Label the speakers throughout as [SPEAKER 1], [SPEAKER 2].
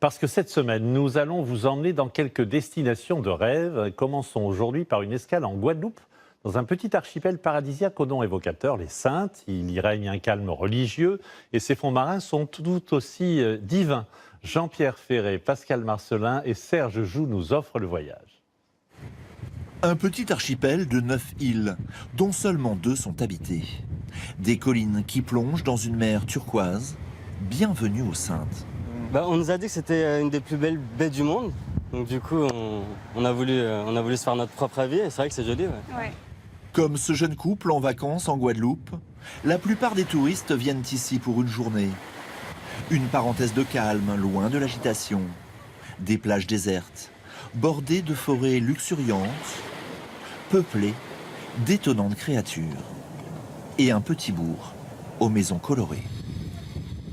[SPEAKER 1] Parce que cette semaine, nous allons vous emmener dans quelques destinations de rêve. Commençons aujourd'hui par une escale en Guadeloupe, dans un petit archipel paradisiaque au nom évocateur, les Saintes. Il y règne un calme religieux et ses fonds marins sont tout aussi divins. Jean-Pierre Ferré, Pascal Marcelin et Serge Joux nous offrent le voyage.
[SPEAKER 2] Un petit archipel de 9 îles, dont seulement 2 sont habitées. Des collines qui plongent dans une mer turquoise. Bienvenue aux Saintes.
[SPEAKER 3] On nous a dit que c'était une des plus belles baies du monde. Donc du coup, on a voulu se faire notre propre avis et c'est vrai que c'est joli. Ouais.
[SPEAKER 2] Comme ce jeune couple en vacances en Guadeloupe, la plupart des touristes viennent ici pour une journée. Une parenthèse de calme, loin de l'agitation. Des plages désertes, bordées de forêts luxuriantes, peuplées d'étonnantes créatures. Et un petit bourg aux maisons colorées.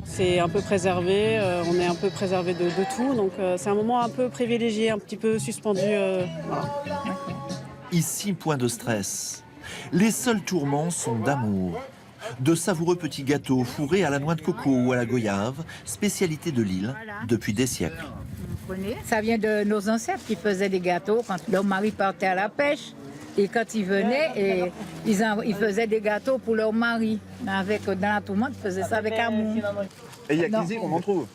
[SPEAKER 4] C'est un peu préservé, on est un peu préservé de tout, donc c'est un moment un peu privilégié, un petit peu suspendu. Voilà.
[SPEAKER 2] Ici, point de stress. Les seuls tourments sont d'amour. De savoureux petits gâteaux fourrés à la noix de coco ou à la goyave, spécialité de l'île depuis des siècles.
[SPEAKER 5] Ça vient de nos ancêtres qui faisaient des gâteaux quand leur mari partait à la pêche. Et quand ils venaient, ils faisaient des gâteaux pour leur mari. Dans la tourmente, ils faisaient ça avec amour.
[SPEAKER 6] Et il y a cuisine, on en trouve.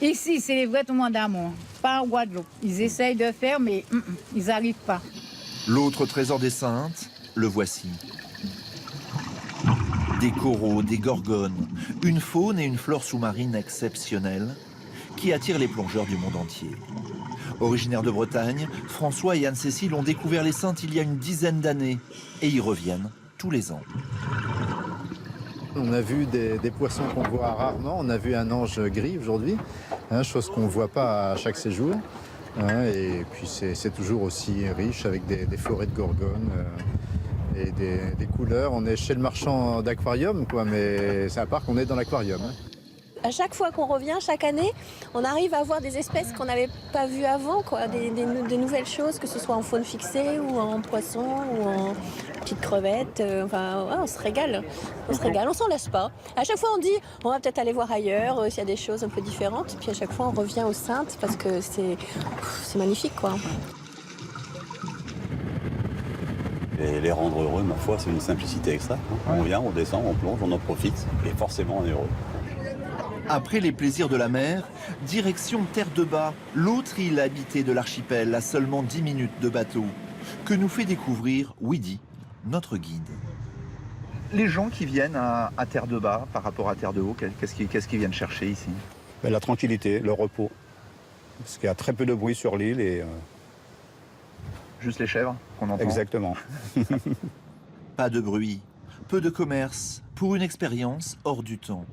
[SPEAKER 5] Ici, c'est les vrais tourments d'amour, pas en Guadeloupe. Ils essayent de faire, mais ils n'arrivent pas.
[SPEAKER 2] L'autre trésor des Saintes, le voici. Des coraux, des gorgones, une faune et une flore sous-marine exceptionnelles qui attirent les plongeurs du monde entier. Originaires de Bretagne, François et Anne-Cécile ont découvert les Saintes il y a une dizaine d'années et y reviennent tous les ans.
[SPEAKER 7] On a vu des poissons qu'on voit rarement, on a vu un ange gris aujourd'hui, chose qu'on ne voit pas à chaque séjour. Et puis c'est toujours aussi riche avec des forêts de gorgones et des couleurs. On est chez le marchand d'aquarium, mais c'est à part qu'on est dans l'aquarium.
[SPEAKER 8] À chaque fois qu'on revient, chaque année, on arrive à voir des espèces qu'on n'avait pas vues avant, des nouvelles choses, que ce soit en faune fixée ou en poisson ou en petites crevettes. On se régale. On s'en lasse pas. À chaque fois, on dit, on va peut-être aller voir ailleurs s'il y a des choses un peu différentes. Puis à chaque fois, on revient aux Saintes parce que c'est magnifique, quoi.
[SPEAKER 9] Et les rendre heureux, ma foi, c'est une simplicité extra. On vient, on descend, on plonge, on en profite et forcément on est heureux.
[SPEAKER 2] Après les plaisirs de la mer, direction Terre-de-Bas, l'autre île habitée de l'archipel à seulement 10 minutes de bateau, que nous fait découvrir Widi, notre guide.
[SPEAKER 6] Les gens qui viennent à Terre-de-Bas par rapport à Terre-de-Haut, qu'est-ce qu'ils viennent chercher ici?
[SPEAKER 9] La tranquillité, le repos. Parce qu'il y a très peu de bruit sur l'île et...
[SPEAKER 6] Juste les chèvres qu'on entend?
[SPEAKER 9] Exactement.
[SPEAKER 2] Pas de bruit, peu de commerce, pour une expérience hors du temps.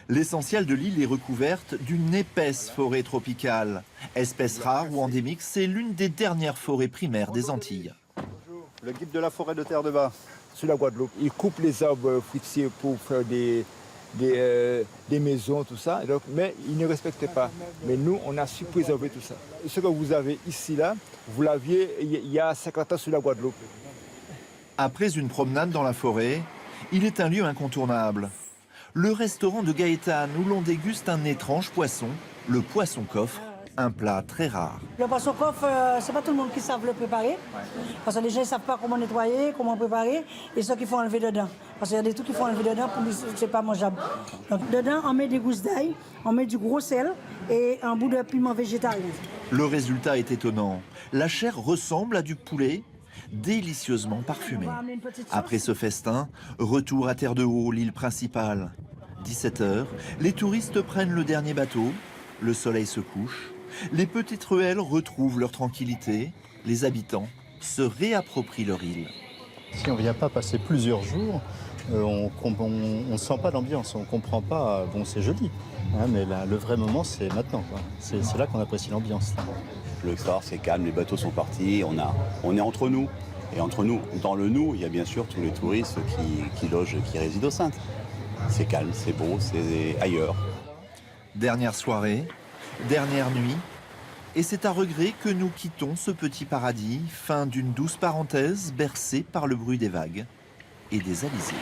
[SPEAKER 2] L'essentiel de l'île est recouverte d'une épaisse forêt tropicale. Espèce rare ou endémique, c'est l'une des dernières forêts primaires des Antilles.
[SPEAKER 10] Bonjour. Le guide de la forêt de Terre-de-Bas, sur la Guadeloupe. Il coupe les arbres fruitiers pour faire des maisons, tout ça, mais il ne respectait pas. Mais nous, on a su préserver tout ça. Ce que vous avez ici, là, vous l'aviez il y a 50 ans sur la Guadeloupe.
[SPEAKER 2] Après une promenade dans la forêt, il est un lieu incontournable. Le restaurant de Gaëtane où l'on déguste un étrange poisson, le poisson coffre, un plat très rare.
[SPEAKER 11] Le poisson coffre, c'est pas tout le monde qui savent le préparer. Parce que les gens ne savent pas comment nettoyer, comment préparer, et ce qu'il faut enlever dedans. Parce qu'il y a des trucs qu'il faut enlever dedans pour que c'est pas mangeable. Donc dedans, on met des gousses d'ail, on met du gros sel et un bout de piment végétarien.
[SPEAKER 2] Le résultat est étonnant. La chair ressemble à du poulet, délicieusement parfumé. Après ce festin, retour à Terre-de-Haut, l'île principale. 17h, les touristes prennent le dernier bateau, le soleil se couche, les petites ruelles retrouvent leur tranquillité, les habitants se réapproprient leur île.
[SPEAKER 7] Si on ne vient pas passer plusieurs jours, on ne sent pas l'ambiance, on ne comprend pas, bon c'est joli, mais le vrai moment c'est maintenant, c'est là qu'on apprécie l'ambiance.
[SPEAKER 9] Le soir, c'est calme, les bateaux sont partis, on est entre nous. Et entre nous, dans le nous, il y a bien sûr tous les touristes qui logent, qui résident aux Saintes. C'est calme, c'est beau, c'est ailleurs.
[SPEAKER 2] Dernière soirée, dernière nuit, et c'est à regret que nous quittons ce petit paradis, fin d'une douce parenthèse bercée par le bruit des vagues et des alizés.